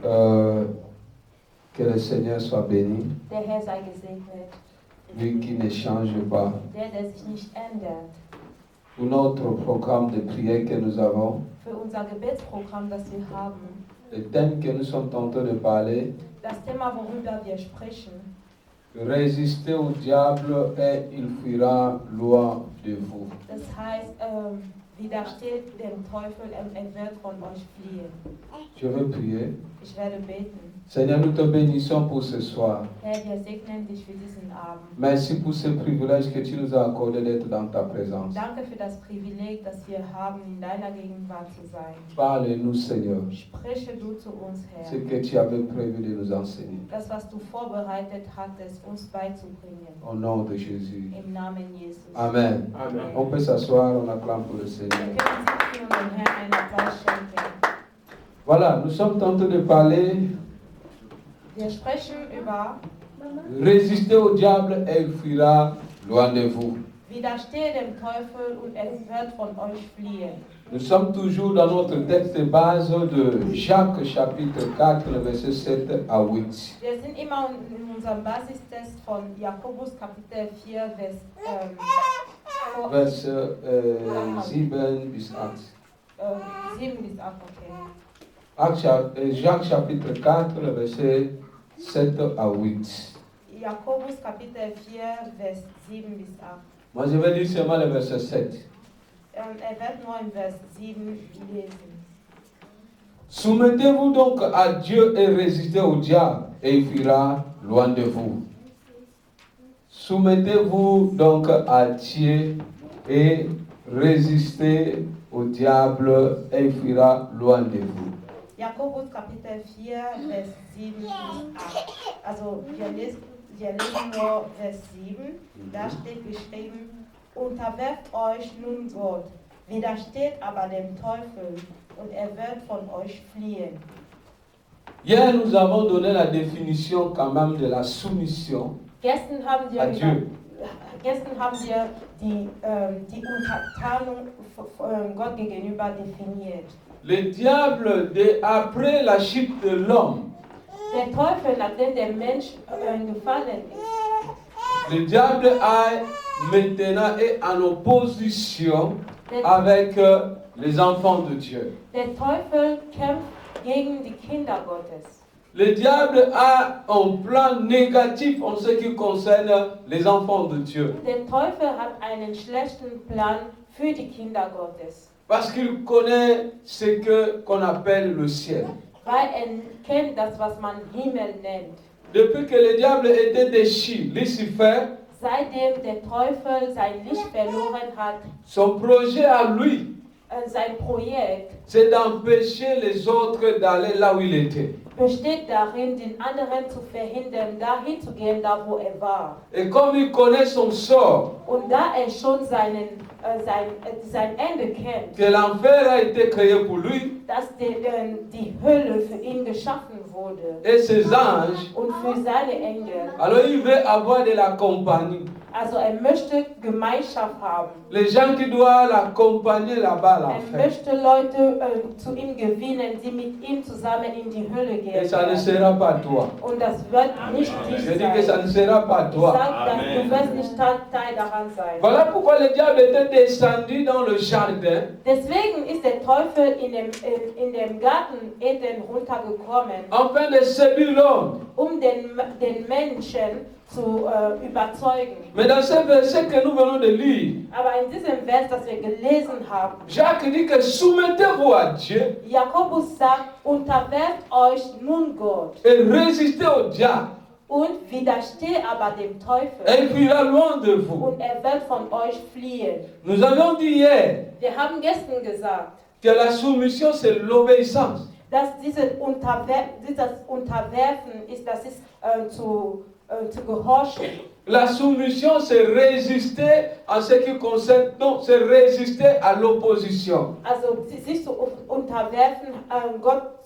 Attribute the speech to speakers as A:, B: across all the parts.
A: Que le Seigneur soit béni.
B: Der Herr sei gesegnet.
A: Lui qui ne change pas.
B: Der sich nicht ändert.
A: Pour notre programme de prière que nous avons,
B: Für unser Gebetsprogramm, das wir haben,
A: le thème que nous sommes en train de parler,
B: das Thema, worüber wir sprechen,
A: résister au diable et il fuira loin de vous.
B: das heißt, widersteht dem Teufel und er wird von euch fliehen.
A: Je veux prier.
B: Ich werde beten.
A: Seigneur, nous te bénissons pour ce soir.
B: Herr, wir segnen dich für diesen Abend.
A: Merci pour ce privilège que tu nous as accordé d'être dans ta présence.
B: Danke für das Privileg, das wir haben, in deiner Gegenwart zu sein.
A: Parle-nous, Seigneur,
B: Spreche du zu uns,
A: ce
B: Herr.
A: que tu avais prévu de nous enseigner.
B: Das, was du vorbereitet hattest, uns beizubringen.
A: Au nom de Jésus.
B: Im Namen Jesus.
A: Amen.
C: Amen.
A: On peut s'asseoir, on acclame pour le Seigneur.
B: Wir können sitzen und dem Herrn einen Applaus schenken.
A: Voilà, nous sommes en train de parler,
B: Wir sprechen über
A: résister au diable et il fuira loin de vous.
B: Widerstehe dem Teufel und er wird von euch fliehen.
A: Nous sommes toujours dans notre texte de base de Jacques chapitre 4, le verset 7 à 8.
B: Wir sind immer in unserem Basistest von Jakobus Kapitel 4,
A: Verset 7 bis 8.
B: 7 bis 8, okay.
A: Jacques chapitre 4, le verset 7 à 8.
B: Jakobus Kapitel 4, Vers 7 bis 8.
A: Moi, je vais lire seulement le verset 7.
B: Er wird nur im Vers 7 lesen.
A: Soumettez-vous donc à Dieu et résistez au diable, et il fuira loin de vous. Soumettez-vous donc à Dieu et résistez au diable, et il fuira loin de vous.
B: Jakobus Kapitel 4, Vers 7 bis 8. Also wir lesen nur Vers 7. Da steht geschrieben, unterwerft euch nun Gott, widersteht aber dem Teufel und er wird von euch fliehen.
A: Hier, nous avons donné la définition quand même de la soumission
B: Gestern haben
A: à
B: wir,
A: Dieu.
B: die Untertanung Gott gegenüber definiert.
A: Le diable, après la chute de l'homme,
B: Der Teufel, nachdem der Mensch gefallen ist,
A: le diable maintenant est en opposition avec les enfants de Dieu.
B: der Teufel kämpft gegen die Kinder Gottes.
A: Le diable a un plan négatif en ce qui concerne les enfants de Dieu.
B: Der Teufel hat einen schlechten Plan für die Kinder Gottes,
A: Parce qu'il connaît ce qu'on appelle le ciel.
B: weil er kennt das, was man Himmel nennt.
A: Depuis que le diable était déchu, Lucifer,
B: Seitdem der Teufel sein Licht verloren hat,
A: son projet à lui,
B: sein Projekt
A: c'est d'empêcher les autres d'aller là où il était.
B: besteht darin, den anderen zu verhindern, dahin zu gehen, da wo er war.
A: Et comme il connaît son sort,
B: Und da er schon sein Ende kennt,
A: que l'enfer a été créé pour lui,
B: dass die Hölle für ihn geschaffen wurde
A: et ses anges,
B: und für seine Engel.
A: alors il veut avoir de la compagnie.
B: Also er möchte Gemeinschaft haben.
A: Les gens qui doivent l'accompagner là-bas à
B: Er
A: l'enfer.
B: möchte Leute zu ihm gewinnen, die mit ihm zusammen in die Hölle
A: Et
B: gehen
A: ça ne
B: werden.
A: sera pas toi.
B: Und das wird nicht dich
A: Je dis que ça
B: sein.
A: ne sera pas
B: Ich
A: toi.
B: sag, dass
C: Amen.
B: du wirst nicht Teil daran sein.
A: Voilà pourquoi le diable était descendu dans le jardin
B: Deswegen ist der Teufel in dem Garten Eden runtergekommen,
A: afin de séduire l'homme.
B: um den Menschen zu überzeugen.
A: Mais dans ce verset que nous venons de lire,
B: Aber in diesem Vers, das wir gelesen haben,
A: Jacques dit que soumettez-vous à Dieu
B: Jakobus sagt, unterwerft euch nun Gott
A: et résistez au diable,
B: und widersteht aber dem
A: et
B: Teufel
A: il fuira loin de vous.
B: und er wird von euch fliehen.
A: Nous avions dit hier
B: Wir haben gestern gesagt,
A: que la soumission c'est l'obéissance.
B: dass dieses Unterwerfen ist, das ist zu gehorchen.
A: La soumission c'est résister en ce qui concerne, non, c'est résister à l'opposition.
B: Also sich zu unterwerfen, Gott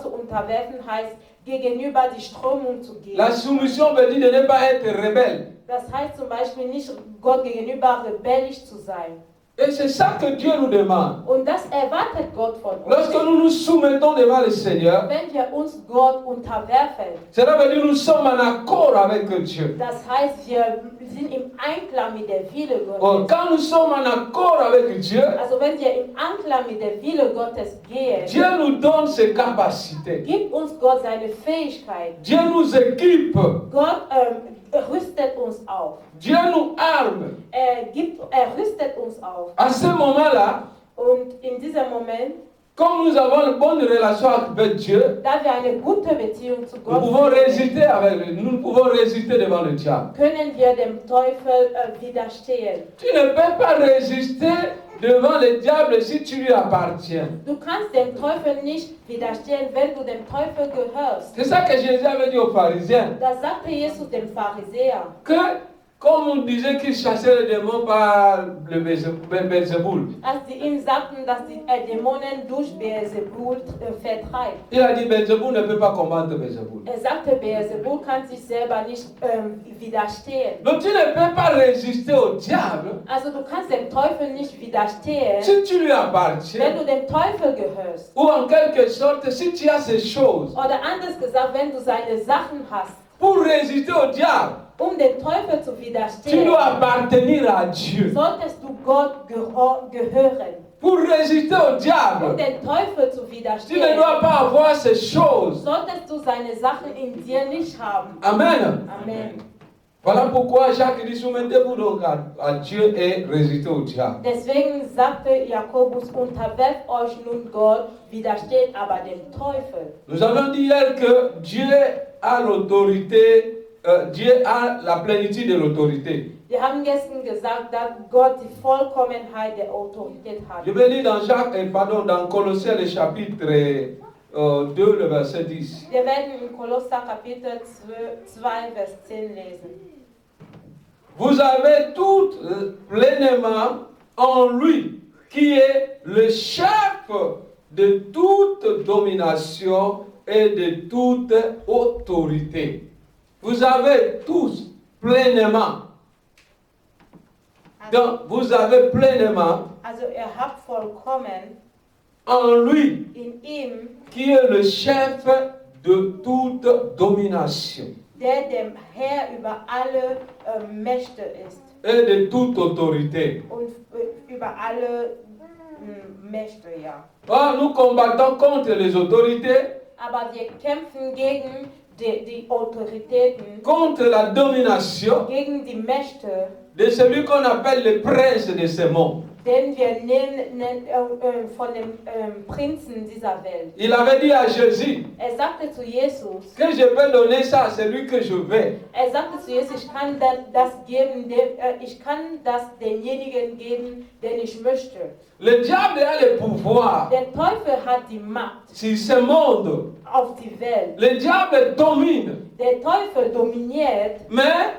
B: zu unterwerfen heißt, gegenüber die Strömung zu gehen.
A: La soumission veut dire de ne pas être rebelle.
B: Das heißt zum Beispiel nicht, Gott gegenüber rebellisch zu sein.
A: Et c'est ça que Dieu nous demande.
B: Und das erwartet Gott von uns.
A: Lorsque nous nous soumettons devant le Seigneur,
B: Wenn wir uns Gott unterwerfen,
A: cela veut dire que nous sommes en accord avec Dieu.
B: das heißt, wir sind im Einklang mit der Wille
A: Or,
B: Gottes.
A: quand nous sommes en accord avec Dieu,
B: Also wenn wir im Einklang mit der Wille Gottes gehen,
A: Dieu nous donne ses capacités.
B: gibt uns Gott seine Fähigkeiten.
A: Dieu nous équipe.
B: Gott rüstet uns auf.
A: Dieu nous arme.
B: Er rüstet uns auf.
A: À ce moment-là,
B: Und in diesem Moment,
A: comme nous avons une bonne relation avec Dieu,
B: da wir eine gute Beziehung zu
A: nous
B: Gott
A: pouvons
B: haben,
A: résister avec lui. Nous pouvons résister devant le diable.
B: können wir dem Teufel widerstehen.
A: Tu ne peux pas résister devant le diable si tu lui appartiens.
B: Du kannst dem Teufel nicht widerstehen, wenn du dem Teufel gehörst.
A: C'est ça que Jésus avait dit aux pharisiens.
B: Da sagte Jesus dem Pharisäer,
A: Que, comme on disait qu'il chassait les démons par le Belzéboul,
B: als sie ihm sagten, dass die Dämonen durch Beelzebul vertreibt.
A: il a dit Belzéboul ne peut pas combattre Belzéboul.
B: Er sagte, Beelzebul kann sich selber nicht widerstehen.
A: Donc tu ne peux pas résister au diable
B: Also du kannst dem Teufel nicht widerstehen,
A: si tu lui
B: wenn
A: appartiens.
B: du dem Teufel gehörst.
A: Ou en quelque sorte, si tu as ces choses,
B: Oder anders gesagt, wenn du seine Sachen hast,
A: pour résister au diable,
B: um dem Teufel zu
A: tu
B: widerstehen,
A: dois appartenir à Dieu.
B: solltest du Gott gehören.
A: Pour résister au
B: Um
A: diable,
B: dem Teufel zu
A: tu ne
B: widerstehen,
A: dois pas avoir ces choses.
B: solltest du seine Sachen in dir nicht haben.
A: Amen.
B: Amen.
A: Voilà pourquoi Jacques dit soumettez-vous donc à Dieu et résistez au diable.
B: Deswegen sagte Jakobus, unterwerft euch nun Gott, widersteht aber dem Teufel.
A: Nous avons dit hier que Dieu a l'autorité, Dieu a la plénitude de l'autorité.
B: Wir haben gestern gesagt, dass Gott die Vollkommenheit der Autorität hat.
A: Je vais lire dans Colossiens le chapitre 2, le verset 10.
B: Wir werden in Kolosser Kapitel 2, Vers 10 lesen.
A: Vous avez tout pleinement en lui, qui est le chef de toute domination et de toute autorité. Vous avez tous pleinement. Donc, vous avez pleinement
B: Also habt vollkommen
A: en lui,
B: in ihm,
A: qui est le chef de toute domination
B: der dem Herr über alle Mächte ist
A: et de toute autorité.
B: und über alle Mächte, ja.
A: Or, nous combattons contre les autorités,
B: Aber wir kämpfen gegen die Autoritäten,
A: contre la domination
B: gegen die Mächte,
A: de celui qu'on appelle le prince de ce monde.
B: den wir nennen von dem Prinzen dieser Welt.
A: Il avait dit à Jésus
B: Sagte zu Jesus,
A: que je peux donner ça à celui que je veux.
B: Sagte zu Jesus, ich kann das geben, ich kann das denjenigen geben, den ich möchte.
A: Le diable a le pouvoir
B: Der Teufel hat die Macht
A: sur ce monde.
B: auf die Welt.
A: Le diable domine.
B: Der Teufel dominiert,
A: Mais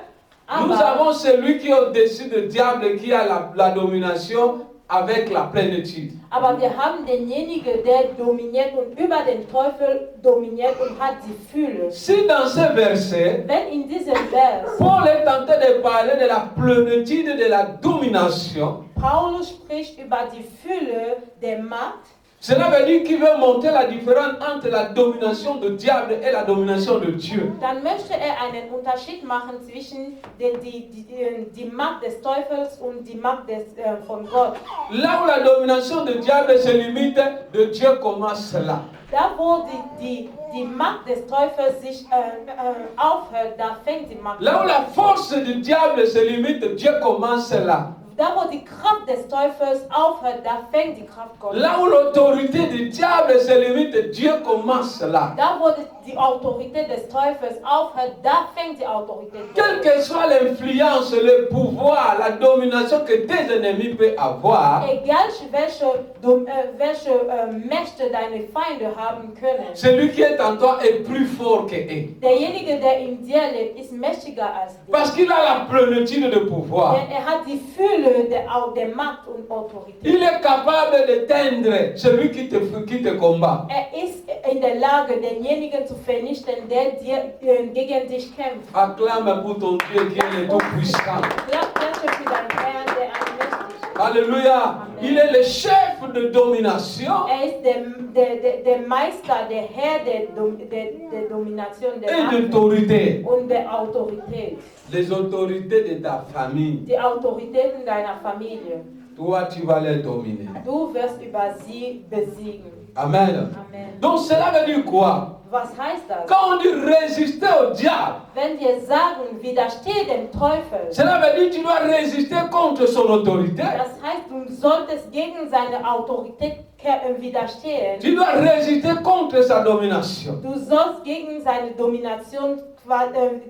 A: nous avons celui qui est au-dessus du diable, qui a la domination avec la plénitude.
B: aber wir haben denjenigen, der dominiert und über den Teufel dominiert und hat die Fülle.
A: Si dans ce verset,
B: Wenn in diesem Vers
A: Paul est en train de parler de la plénitude de la domination,
B: Paulus spricht über die Fülle der Macht,
A: cela veut dire qu'il veut montrer la différence entre la domination du diable et la domination de Dieu.
B: dann möchte einen Unterschied machen zwischen die Macht des Teufels und die Macht von Gott.
A: Là où la domination du diable se limite, de Dieu commence là.
B: Da wo die Macht des Teufels sich aufhört, da fängt die Macht
A: Là où
B: an.
A: la force du diable se limite, Dieu commence là.
B: Da wo die Kraft des Teufels aufhört, da fängt die Kraft Gottes.
A: Là où l'autorité du diable se limite, Dieu commence là.
B: Da wo die Autorität des Teufels aufhört, da fängt die Autorität
A: Quelle
B: Gottes.
A: que soit l'influence, le pouvoir, la domination que tes ennemis peuvent avoir,
B: Egal welche Mächte deine Feinde haben können,
A: celui qui est en toi est plus fort que eux.
B: derjenige, der in dir lebt, ist mächtiger als du.
A: Parce qu'il a la plénitude de pouvoir.
B: Denn er hat die Fülle der Macht und Autorität.
A: Il est capable d'éteindre celui qui te combat.
B: Er ist in der Lage, denjenigen zu vernichten, der gegen dich kämpft.
A: Acclame pour ton Dieu qui est le Tout-Puissant.
B: Klatsche für deinen Herrn, der allmächtig ist.
A: Alléluia.
B: Amen.
A: Il est le chef de domination
B: ist der Meister, der Herr der Domination, der
A: et
B: Macht
A: d'autorité.
B: und der Autorität.
A: Les autorités de ta famille,
B: Die Autoritäten deiner Familie.
A: toi, tu vas les dominer.
B: Du wirst über sie besiegen.
A: Amen.
B: Amen.
A: Donc cela veut dire quoi?
B: Was heißt das?
A: Quand on dit résister au diable,
B: Wenn wir sagen, widerstehe dem Teufel,
A: cela veut dire que tu dois résister contre son autorité.
B: das heißt, du solltest gegen seine Autorität widerstehen.
A: Tu dois résister contre sa domination.
B: Du sollst gegen seine Domination,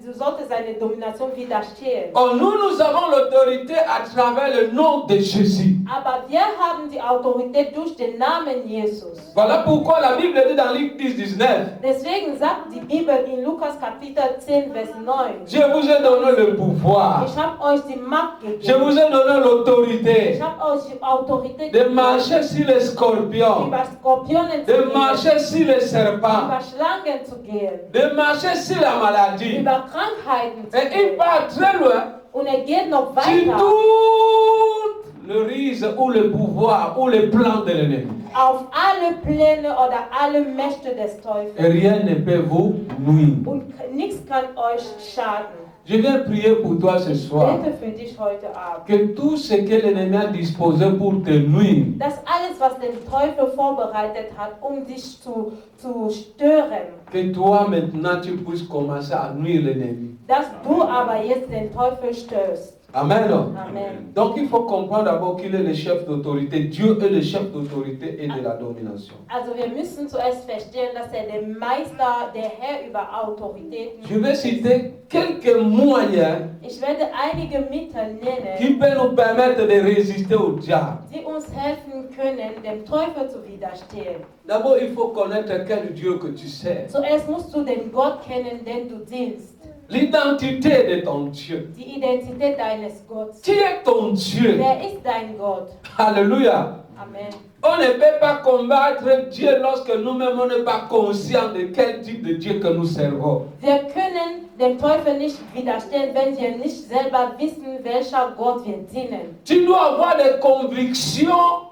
B: du solltest seine Domination widerstehen.
A: Or, nous avons l'autorité à travers le nom de Jésus.
B: Aber wir haben die Autorität durch den Namen Jesus.
A: Voilà pourquoi la Bible dit dans Luc 10, 19,
B: Deswegen sagt die Bibel in Lukas Kapitel 10, Vers 9,
A: je vous ai donné le pouvoir,
B: ich habe euch die Macht
A: je vous
B: gegeben.
A: ai donné l'autorité
B: Ich habe euch die Autorität
A: de
B: gegeben,
A: marcher sur les scorpions,
B: über Skorpionen zu
A: de
B: gehen,
A: marcher sur les serpents,
B: über Schlangen zu gehen,
A: de marcher sur la maladie.
B: über Krankheiten zu
A: Et il
B: gehen.
A: part très loin
B: Und geht noch
A: sur
B: weiter
A: tout le risque ou le pouvoir ou le plan de l'ennemi.
B: auf alle Pläne oder alle Mächte des
A: Et
B: Teufels.
A: rien ne peut vous nuire.
B: Und nichts kann euch schaden.
A: Je viens prier pour toi ce soir.
B: Bete für dich heute Abend.
A: Que tout ce que l'ennemi a disposé pour te nuire,
B: Dass alles, was der Teufel vorbereitet hat, dich zu stören,
A: que toi maintenant tu puisses commencer à nuire l'ennemi.
B: dass du aber jetzt den Teufel störst.
A: Amen.
B: Amen.
A: Donc il faut comprendre d'abord qu'il est le chef d'autorité. Dieu est le chef d'autorité et de la domination.
B: Also wir müssen zuerst verstehen, dass er der Meister, der Herr über Autoritäten
A: Je vais
B: ist.
A: citer quelques moyens
B: Ich werde einige Mittel
A: qui
B: nennen,
A: peuvent nous permettre de résister au diable.
B: die uns helfen können, dem Teufel zu widerstehen.
A: D'abord, il faut connaître quel Dieu que tu sers.
B: Zuerst musst du den Gott kennen, den du dienst.
A: L'identité de ton Dieu.
B: Die Identität deines Gottes.
A: Qui est ton Dieu?
B: Wer ist dein Gott?
A: Alléluia.
B: Amen.
A: On ne peut pas combattre Dieu lorsque nous-mêmes on n'est pas conscients de quel type de Dieu que nous servons.
B: Wir können dem Teufel nicht widerstehen, wenn wir nicht selber wissen, welcher Gott wir dienen.
A: Tu dois avoir des convictions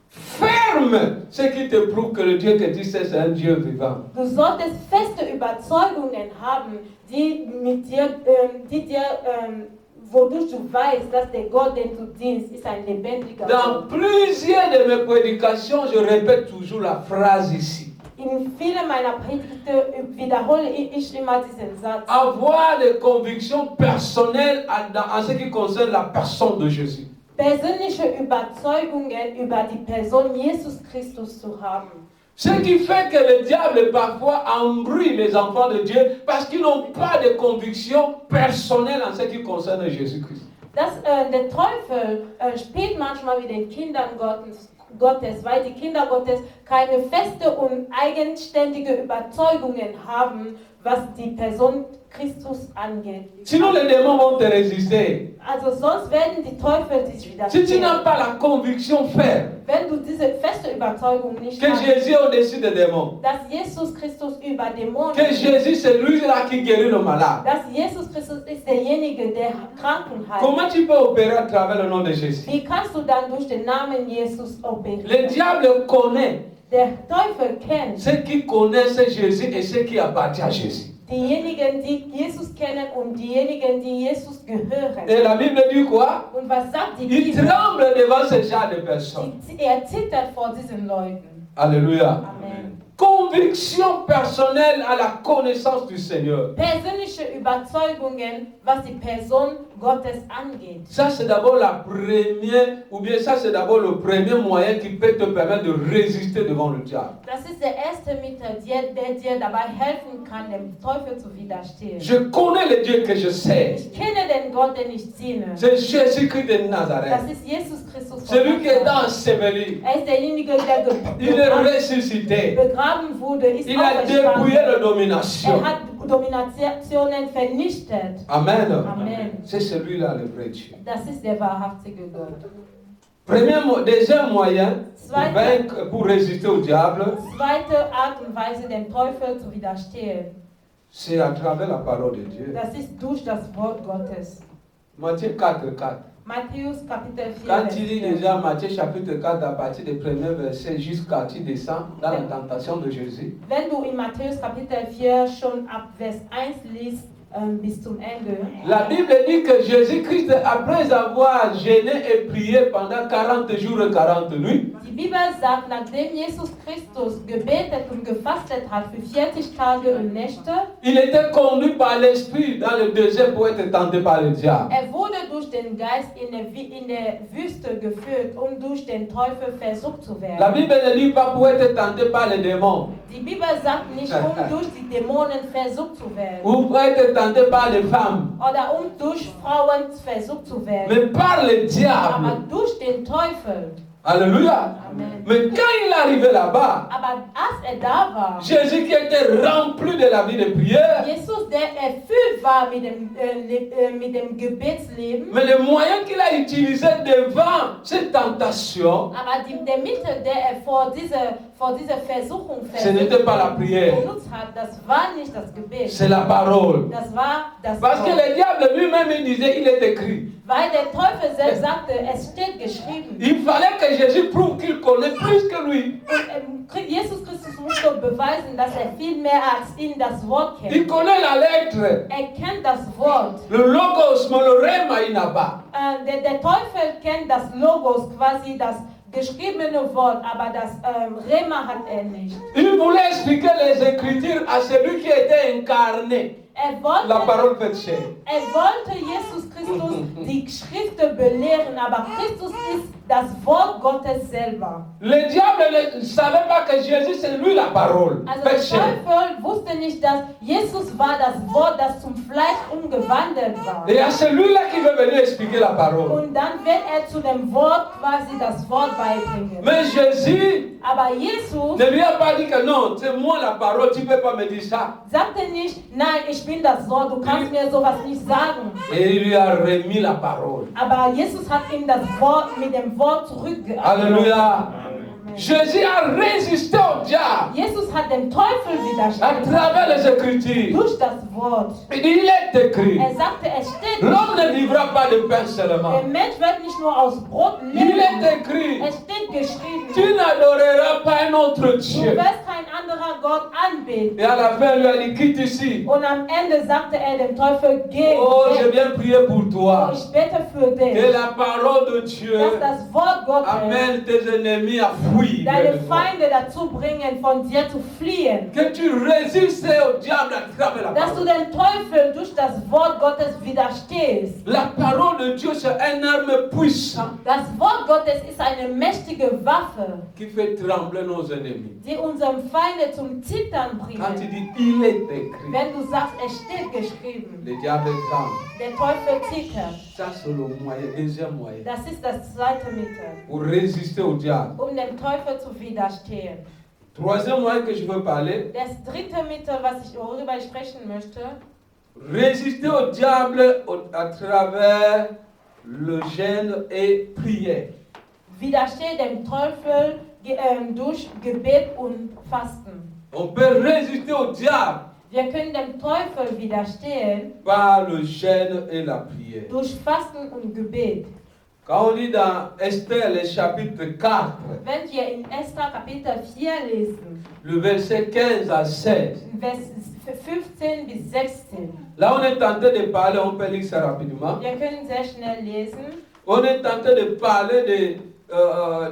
A: fermes, ce qui te prouve que le Dieu que tu sais, c'est un Dieu vivant.
B: Du solltest feste Überzeugungen haben, wodurch du weißt, dass der Gott, den du dienst, ist ein lebendiger
A: Dans
B: Gott.
A: plusieurs de mes prédications, je répète toujours la phrase ici.
B: In vielen meiner Predigten wiederhole ich immer diesen Satz.
A: Avoir des convictions personnelles en ce qui concerne la personne de Jésus.
B: Persönliche Überzeugungen über die Person Jesus Christus zu haben.
A: Ce qui fait que le diable parfois embrouille les enfants de Dieu parce qu'ils n'ont pas de conviction personnelle en ce qui concerne Jésus-Christ.
B: Der Teufel spielt manchmal mit den Kindern Gottes, weil die Kinder Gottes keine feste und eigenständige Überzeugungen haben, was die Person Christus angeht.
A: Sinon les démons vont te résister.
B: Also sonst werden die Teufel sich
A: Si tu
B: widerstehen.
A: n'as pas la conviction ferme
B: Wenn du diese feste Überzeugung nicht
A: que
B: hast,
A: Jésus est au-dessus des démons,
B: dass Jesus Christus über Dämonen
A: que Jésus c'est lui-là qui guérit nos malades,
B: dass Jesus Christus ist derjenige, der Kranken heilt.
A: comment tu peux opérer à travers le nom de Jésus?
B: Wie kannst du dann durch den Namen Jesus
A: Le
B: operieren?
A: diable connaît
B: Der Teufel kennt
A: ceux qui connaissent Jésus et ceux qui appartiennent à Jésus.
B: diejenigen, die Jesus kennen und diejenigen, die Jesus gehören.
A: Et la Bible dit quoi?
B: Und was sagt die
A: Il
B: Bibel?
A: tremble devant ce genre de personnes.
B: Er zittert vor diesen Leuten.
A: Alléluia.
B: Amen.
A: Conviction personnelle à la connaissance du Seigneur.
B: Persönliche Überzeugungen, was die Person Gottes angeht.
A: Ça, c'est d'abord la première, ou bien ça, c'est d'abord le premier moyen qui peut te permettre de résister devant le diable.
B: Das ist der erste Mittel, der dir dabei helfen kann, dem Teufel zu widerstehen.
A: Je connais le Dieu que je sais.
B: Ich kenne den Gott, den ich diene.
A: C'est Jésus-Christ de Nazareth.
B: Das ist Jesus Christus von
A: Celui qui est
B: Nazareth.
A: enseveli.
B: Er ist derjenige, der
A: Il est ressuscité.
B: begraben wurde, ist
A: Il a dépouillé la domination.
B: Er hat Dominationen vernichtet.
A: Amen.
B: Amen.
A: C'est celui-là le vrai Dieu.
B: Das ist der wahrhaftige Gott.
A: Deuxième moyen pour résister au diable,
B: Zweite Art und Weise, dem Teufel zu widerstehen,
A: c'est à travers la parole de Dieu.
B: das ist durch das Wort Gottes.
A: Matthieu 4, 4.
B: Matthäus Kapitel 4.
A: Quand
B: Vers
A: tu lis
B: 4.
A: déjà Matthieu chapitre 4 à partir des premiers versets jusqu'à tu descends dans la tentation de Jésus,
B: Wenn du in Matthäus Kapitel 4 schon ab Vers 1 liest bis zum Ende,
A: la Bible dit que Jésus-Christ, après avoir jeûné et prié pendant 40 jours et 40 nuits,
B: die Bibel sagt, nachdem Jesus Christus gebetet und gefastet hat für 40 Tage und Nächte,
A: il était conduit par l'Esprit dans le désert pour être tenté par le diable.
B: wurde durch den Geist in der Wüste geführt, um durch den Teufel versucht zu werden.
A: La Bible ne dit pas pour être tenté par les démons
B: Die Bibel sagt nicht, durch die Dämonen versucht zu werden
A: ou pour être tenté par les femmes,
B: oder durch Frauen versucht zu werden,
A: mais par le
B: aber
A: diable.
B: durch den Teufel.
A: Alléluia.
B: Amen.
A: Mais quand il est arrivé là-bas,
B: Aber als da war,
A: Jésus qui était rempli de la vie de prière,
B: Jesus, der erfüllt war mit dem Gebetsleben,
A: mais le moyen qu'il a utilisé devant cette tentation,
B: aber der Mittel, der er vor dieser Versuchung
A: ce n'était pas la prière,
B: benutzt hat, das war nicht das Gebet,
A: c'est la parole.
B: das war das
A: Parce que
B: Wort.
A: le diable lui-même il disait, il est écrit.
B: Weil der Teufel selbst sagte, es steht geschrieben.
A: Il fallait que Jésus prouve qu'il connaît plus que lui.
B: Und Jesus Christus musste beweisen, dass er viel mehr als ihn das Wort
A: Il
B: kennt.
A: connaît la lettre,
B: Er kennt das Wort.
A: le logos, mais le rema il n'a pas.
B: Der Teufel kennt das Logos, quasi das geschriebene Wort, aber das Rema hat er nicht.
A: Il voulait expliquer les Écritures à celui qui était incarné, la parole faite chair.
B: Er wollte Jesus Christus die Schriften belehren, aber Christus ist das Wort Gottes selber.
A: Le diable ne savait pas que Jésus c'est lui la parole
B: Also der
A: faite chair.
B: Teufel wusste nicht, dass Jesus war das Wort, das zum Fleisch umgewandelt war.
A: Et à celui-là qui veut venir expliquer la parole.
B: Und dann wird er zu dem Wort quasi das Wort beibringen.
A: Mais Jésus
B: Aber Jesus
A: ne lui a pas dit que non, c'est moi la parole, tu ne peux pas me dire ça.
B: sagte nicht, nein, ich bin das Wort, du kannst mir sowas nicht sagen.
A: Et il lui a remis la parole.
B: Aber Jesus hat ihm das Wort mit dem Wort zurückgebracht.
A: Alléluia. Jésus a résisté au diable
B: Jesus hat dem Teufel
A: à
B: widerstanden
A: travers les Écritures.
B: durch das Wort.
A: Il est écrit,
B: Er sagte, es steht
A: l'homme ne
B: nicht,
A: vivra pas de pain seulement.
B: der Mensch wird nicht nur aus Brot
A: Il
B: leben.
A: est écrit,
B: Es steht geschrieben,
A: tu n'adoreras pas un autre
B: du
A: Dieu.
B: wirst kein anderer Gott anbeten.
A: Et à la fin, il lui a dit, quitte ici.
B: Und am Ende sagte er dem Teufel, geh,
A: Oh, je
B: weg.
A: viens prier pour toi.
B: Ich bete für
A: Que
B: dich,
A: la parole de Dieu
B: dass das Wort Gottes
A: amène tes ennemis à fuir.
B: deine
A: vers toi.
B: Feinde dazu bringen, von dir zu fliehen.
A: Que tu résistes au diable à travers la
B: Dass du
A: parole.
B: dem Teufel durch das Wort Gottes widerstehst.
A: La parole de Dieu, c'est une arme puissante
B: Das Wort Gottes ist eine mächtige Waffe,
A: qui fait trembler nos ennemis.
B: die unseren Feinde zum Zittern
A: Quand tu
B: bringen.
A: dis, il est écrit,
B: Wenn du sagst, es steht geschrieben,
A: le diable tremble.
B: der Teufel zittert.
A: Ça, c'est le moyen, deuxième moyen.
B: Das ist das zweite Mittel,
A: Pour résister au diable.
B: um dem Teufel zu widerstehen.
A: Troisième moyen que je veux parler,
B: Das dritte Mittel, worüber ich sprechen möchte,
A: résister au diable à travers le jeûne et prière.
B: widerstehe dem Teufel durch Gebet und Fasten.
A: On peut résister au diable
B: Wir können dem Teufel widerstehen
A: par le jeûne et la prière.
B: durch Fasten und Gebet.
A: Quand on lit dans Esther, le chapitre 4,
B: Wenn wir in Esther Kapitel 4 lesen,
A: le verset 15 à 16,
B: Vers 15 bis 16,
A: là on est tenté de parler, on peut lire ça rapidement.
B: wir können sehr schnell lesen.
A: On est tenté de parler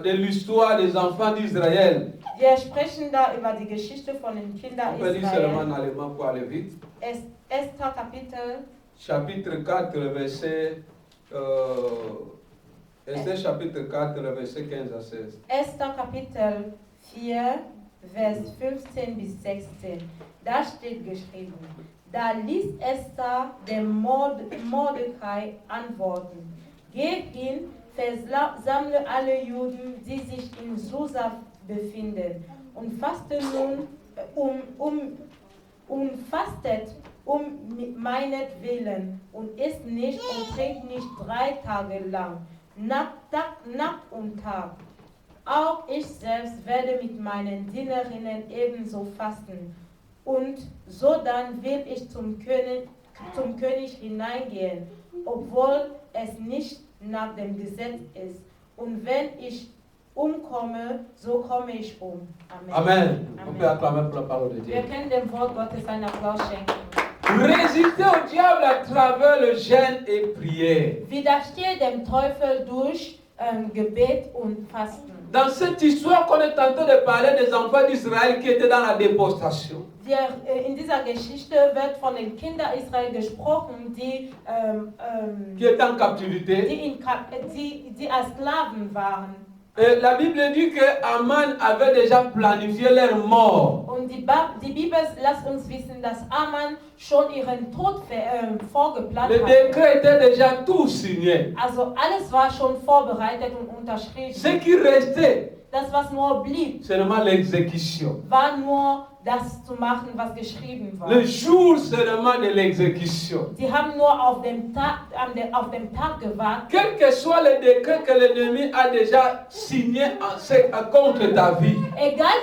A: de l'histoire des enfants d'Israël.
B: Wir sprechen da über die Geschichte von den
A: On
B: Kindern
A: peut lire seulement
B: Israel.
A: en allemand pour aller vite.
B: Esther Kapitel,
A: Chapitre 4, le verset. Esther chapitre 4, le verset 15 à 16.
B: Esther Kapitel 4, Vers 15 bis 16. Da steht geschrieben, da ließ Esther dem Mordecai antworten, geh hin, versammle alle Juden, die sich in Susa befinden, und faste nun fastet meinetwillen und isst nicht und trinkt nicht 3 Tage lang, Nacht und Tag. Auch ich selbst werde mit meinen Dienerinnen ebenso fasten. Und sodann will ich zum König hineingehen, obwohl es nicht nach dem Gesetz ist. Und wenn ich umkomme, so komme ich um. Amen.
A: Amen. On
B: Amen.
A: peut acclamer pour la parole de Dieu.
B: Wir können dem Wort Gottes einen Applaus schenken.
A: Résister au diable à travers le jeûne et prière.
B: Widerstehe dem Teufel durch Gebet und Fasten.
A: Dans cette histoire qu'on est en train de parler des enfants d'Israël qui étaient dans la déportation.
B: In dieser Geschichte wird von den Kindern Israel gesprochen, die
A: Qui étaient en captivité.
B: die als Sklaven waren.
A: Et la Bible dit que Aman avait déjà planifié leur mort.
B: Und die Bibel lässt uns wissen, dass Aman schon ihren Tod vorgeplant
A: Le
B: hatte.
A: décret était déjà tout signé.
B: Also alles war schon vorbereitet und unterschrieben.
A: Ce qui restait,
B: Das, was nur blieb,
A: c'est seulement l'exécution.
B: war nur das zu machen, was geschrieben war.
A: Le jour seulement de l'exécution.
B: Sie haben nur auf dem Tag gewartet.
A: Quel que soit le décret que l'ennemi a déjà signé contre ta vie,
B: Egal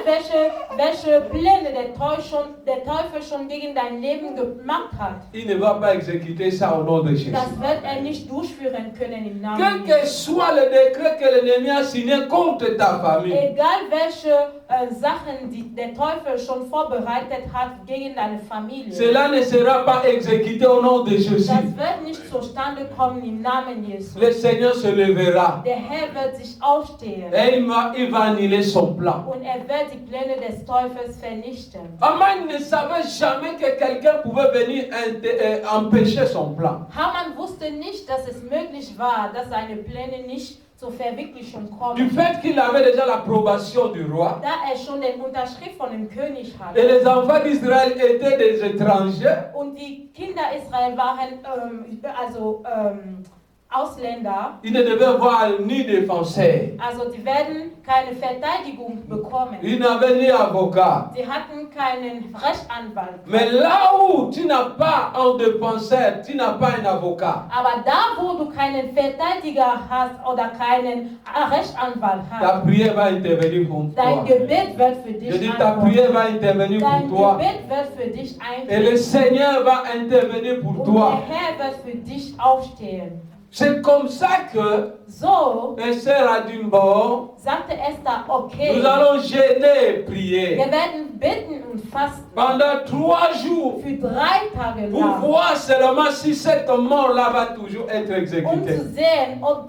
B: welche Pläne der Teufel schon gegen dein Leben gemacht hat,
A: il ne va pas exécuter ça au nom de Jésus.
B: das wird er nicht durchführen können im Namen
A: Quel
B: Jesu.
A: que soit le décret que l'ennemi a signé contre ta famille,
B: Egal welche Sachen die der Teufel schon vorbereitet hat gegen deine Familie,
A: cela ne sera pas exécuté au nom de Jésus.
B: das wird nicht zustande kommen im Namen Jesu.
A: Le Seigneur se lèvera
B: Der Herr wird sich aufstehen
A: et il va annuler son plan.
B: und er wird die Pläne des Teufels vernichten.
A: Aman ne savait jamais que quelqu'un pouvait venir empêcher son plan.
B: Haman wusste nicht, dass es möglich war, dass seine Pläne nicht zur Verwirklichung
A: Du
B: kommen.
A: fait qu'il avait déjà l'approbation du roi,
B: Da er schon den Unterschrift von dem König
A: et
B: hatte
A: les enfants d'Israël étaient des étrangers,
B: und die Kinder Israel waren Ausländer,
A: ils ne devaient voir ni défenseur,
B: also die werden keine Verteidigung bekommen.
A: ils n'avaient ni avocat.
B: Sie hatten keinen Rechtsanwalt.
A: Mais là où tu n'as pas un défenseur, tu n'as pas un avocat,
B: Aber da, wo du keinen Verteidiger hast oder keinen Rechtsanwalt
A: ta
B: hast,
A: prière va intervenir pour
B: dein
A: toi.
B: Gebet wird für
A: Je
B: dich
A: dis ta
B: antworten.
A: prière va intervenir
B: Dein
A: pour toi.
B: Gebet wird für dich
A: Et le
B: eintreten.
A: Seigneur va intervenir pour
B: Und
A: toi.
B: der Herr wird für dich aufstehen.
A: C'est comme ça que
B: So
A: Esther a dit, bon,
B: sagte Esther, okay,
A: nous allons jeûner et prier
B: wir werden beten und fasten
A: pendant 3 jours
B: für 3 Tage
A: pour
B: lang,
A: voir seulement si cette mort-là va toujours être
B: um
A: exécutée.
B: zu sehen, ob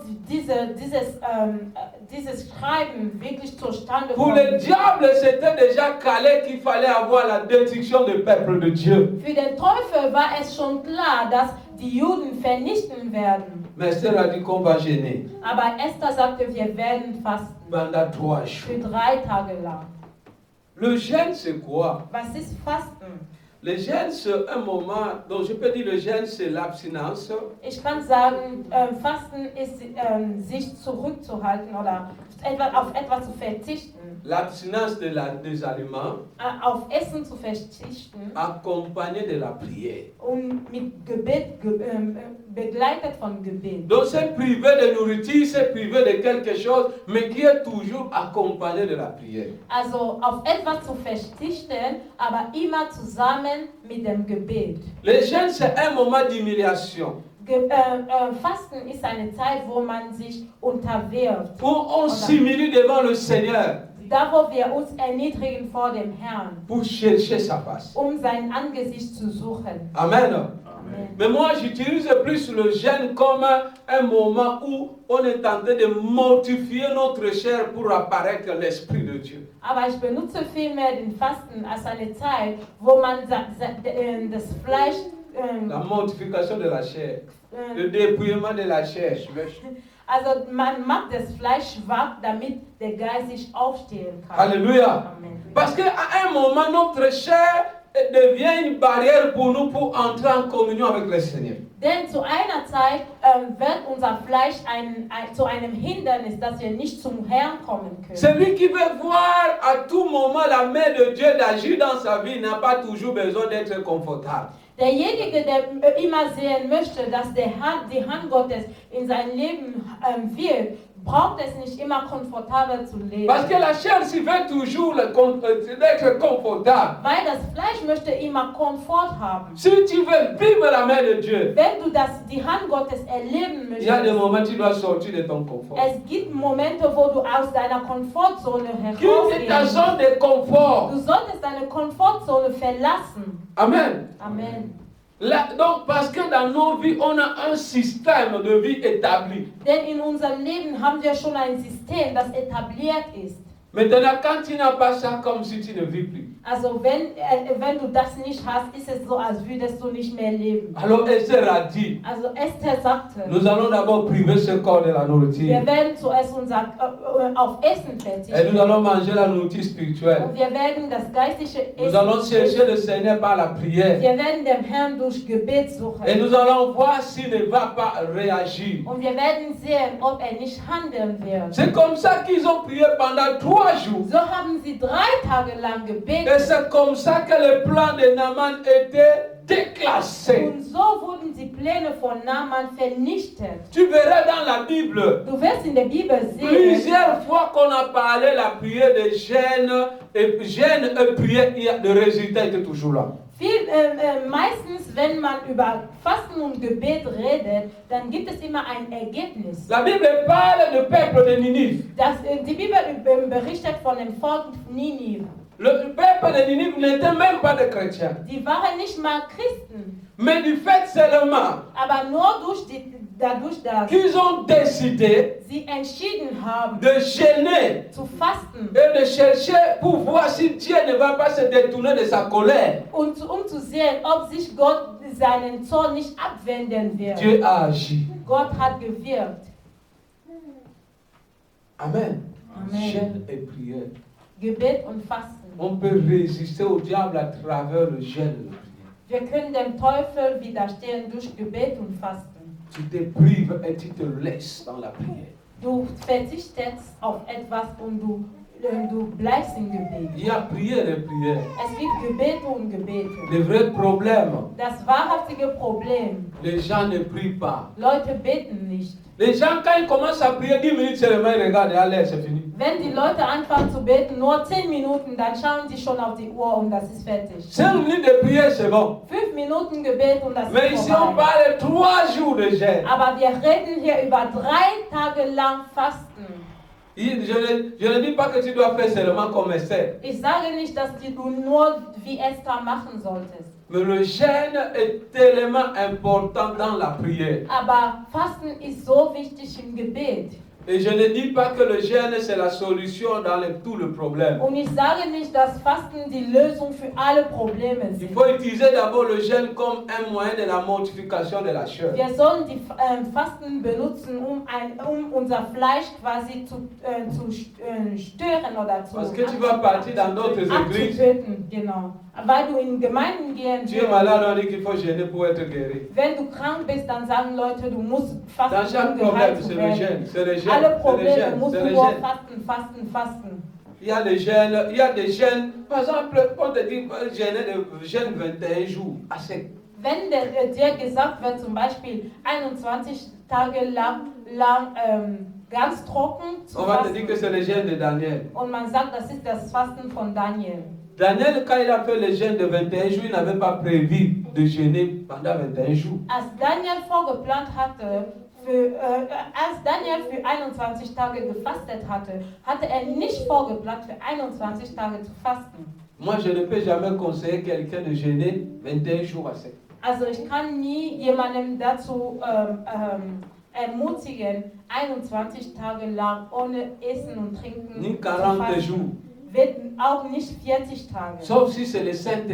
B: dieses Schreiben wirklich zustande
A: Pour
B: kommt.
A: le diable, c'était déjà calé qu'il fallait avoir la destruction du peuple de Dieu.
B: Für den Teufel war es schon klar, dass die Juden vernichten werden.
A: Mais Esther a dit qu'on va jeûner
B: Aber Esther sagte, wir werden fasten
A: pendant 3
B: für
A: jours.
B: 3 Tage lang.
A: Le jeûne, c'est quoi?
B: Was ist Fasten?
A: Le jeûne, c'est un moment, donc je peux dire le jeûne, c'est l'abstinence
B: Ich kann sagen, Fasten ist sich zurückzuhalten oder auf etwas zu verzichten,
A: l'abstinence des aliments
B: auf Essen zu verzichten
A: accompagné de la prière.
B: und mit Gebet, begleitet von Gebet.
A: Donc c'est privé de nourriture, c'est privé de quelque chose, mais qui est toujours accompagné de la prière.
B: Also auf etwas zu verzichten, aber immer zusammen mit dem Gebet.
A: Le jeûne, c'est un moment d'humiliation
B: Fasten ist eine Zeit, wo man sich unterwirft.
A: où on s'humilie devant le Seigneur
B: Da, wo wir uns erniedrigen vor dem Herrn,
A: pour chercher sa face.
B: sein Angesicht zu suchen.
A: Amen.
B: Amen.
A: Mais moi, j'utilise plus le jeûne comme un moment où on est en train de mortifier notre chair pour apparaître l'Esprit de Dieu.
B: Aber ich benutze vielmehr den Fasten als eine Zeit, wo man das Fleisch,
A: La mortification de la chair, le dépouillement de la chair.
B: also man macht das Fleisch schwach, damit der Geist sich aufstehen kann.
A: Alléluia.
B: Amen.
A: Parce qu'à un moment, notre chair devient une barrière pour nous pour entrer en communion avec le Seigneur.
B: Denn zu einer Zeit wird unser Fleisch zu einem Hindernis, dass wir nicht zum Herrn kommen können.
A: Celui qui veut voir à tout moment la main de Dieu d'agir dans sa vie n'a pas toujours besoin d'être confortable.
B: Derjenige, der immer sehen möchte, dass die Hand Gottes in sein Leben wirkt, braucht es nicht immer komfortabel zu leben.
A: Parce que la chair s'y veut toujours d'être confortable.
B: Weil das Fleisch möchte immer Komfort haben.
A: Si tu veux vivre la main de Dieu,
B: Wenn du die Hand Gottes erleben
A: il y a des
B: möchtest,
A: moments où tu dois sortir de ton confort.
B: es gibt Momente, wo du aus deiner Komfortzone
A: Quitte ta
B: herausgehen.
A: zone de confort.
B: Du solltest deine Komfortzone verlassen.
A: Amen.
B: Amen.
A: Donc, parce que dans nos vies, on a un système de vie établi.
B: Denn in unserem Leben haben wir schon ein System, das etabliert ist.
A: Maintenant, quand tu n'as pas ça, comme si tu ne vis plus.
B: Also wenn du das nicht hast, ist es so, als würdest du nicht mehr leben.
A: Alors Esther a dit,
B: Also Esther sagte,
A: nous allons d'abord priver ce corps de la
B: wir
A: nourriture.
B: werden zuerst auf Essen
A: Et nous
B: verzichten.
A: allons manger la nourriture spirituelle.
B: Und wir werden das geistliche
A: Nous allons
B: Essen
A: chercher le Seigneur par la prière.
B: Wir werden dem Herrn durch Gebet suchen.
A: Et nous allons voir s'il ne va pas réagir.
B: Und wir werden sehen, ob er nicht handeln wird.
A: C'est comme ça qu'ils ont prié pendant 3 jours.
B: So haben sie 3 Tage lang
A: Et
B: gebetet.
A: c'est comme ça que le plan de Naaman était déclassé.
B: Und so wurden die Pläne von Naaman vernichtet.
A: Tu verras dans la Bible,
B: Du wirst in der Bibel sehen,
A: plusieurs fois qu'on a parlé la prière de gêne et prière, le résultat était toujours là.
B: meistens, wenn man über Fasten und Gebet redet, dann gibt es immer ein Ergebnis.
A: La Bible parle du peuple de Ninive.
B: Die Bibel berichtet von dem Volk Ninive.
A: Le peuple de Ninive n'était même pas des chrétiens.
B: Die waren nicht mal Christen,
A: Mais du fait seulement
B: aber nur dadurch, dass
A: qu'ils ont décidé
B: sie entschieden haben,
A: de gêner
B: zu fasten
A: et de chercher pour voir si Dieu ne va pas se détourner de sa colère.
B: und um zu sehen, ob sich Gott seinen Zorn nicht abwenden wird.
A: Dieu a agi.
B: Gott hat gewirkt.
A: Amen.
B: Amen.
A: Gêne et prière.
B: Gebet und Fasten.
A: On peut résister au diable à travers le gêne et la prière.
B: Wir können dem Teufel widerstehen durch Gebet und Fasten.
A: Tu te prives et tu te laisses dans la prière.
B: Du verzichtest auf etwas und du bleibst im Gebet.
A: Il y a prière et prière.
B: Es gibt Gebete und Gebete.
A: Le vrai problème,
B: Das wahrhaftige Problem,
A: les gens ne prient pas.
B: Leute beten nicht.
A: Les gens, quand ils commencent à prier 10 minutes seulement, ils regardent, allez, c'est fini.
B: Wenn die Leute anfangen zu beten, nur 10 Minuten, dann schauen sie schon auf die Uhr und das ist fertig.
A: 5 minutes de prière, c'est bon.
B: 5 Minuten Gebet und das
A: Mais
B: ist
A: ici, on
B: vorbei.
A: parle de 3 jours de jeûne.
B: Aber wir reden hier über 3 Tage lang Fasten.
A: Je ne dis pas que tu dois faire seulement comme Esther.
B: Ich sage nicht, dass du nur wie Esther machen solltest.
A: Mais le jeûne est tellement important dans la prière.
B: Aber Fasten ist so wichtig im Gebet.
A: Et je ne dis pas que le jeûne, c'est la solution dans tout le problème.
B: Und ich sage nicht, dass Fasten die Lösung für alle Probleme
A: Il
B: sind.
A: faut utiliser d'abord le jeûne comme un moyen de la mortification de la chair.
B: Wir sollen die Fasten benutzen, um unser Fleisch quasi zu stören oder zu
A: Parce que tu vas partir dans d'autres églises.
B: abzutöten. Genau. Weil du in Gemeinden gehen
A: Tu es malade, on dit qu'il faut jeûner pour être guéri.
B: Wenn du krank bist, dann sagen Leute, du musst
A: Dans
B: fasten,
A: chaque
B: um
A: problème,
B: geheilt
A: c'est
B: zu
A: le
B: werden.
A: jeûne. C'est le jeûne.
B: Alle
A: C'est le
B: Probleme
A: jeûne.
B: musst
A: C'est
B: du
A: le
B: nur
A: jeûne.
B: fasten.
A: Il y a des jeûnes, par exemple, on te dit jeûne 21 jours à sec.
B: Wenn dir gesagt wird, zum Beispiel 21 Tage lang ganz trocken zu
A: On va te dire que
B: fasten,
A: c'est le jeûne de Daniel.
B: und man sagt, das ist das Fasten von Daniel.
A: Daniel, quand il a fait le jeûne de 21 jours, il n'avait pas prévu de jeûner pendant 21 jours.
B: Als Daniel vorgeplant hatte, als Daniel für 21 Tage gefastet hatte er nicht vorgeplant, für 21 Tage zu fasten.
A: Moi, je ne peux jamais conseiller quelqu'un de jeûner 21 jours à sec.
B: Also ich kann nie jemandem dazu ermutigen, 21 Tage lang ohne Essen und Trinken
A: Ni
B: zu
A: 40
B: fasten.
A: jours.
B: Wird auch nicht 40 Tage.
A: Sauf si c'est le Saint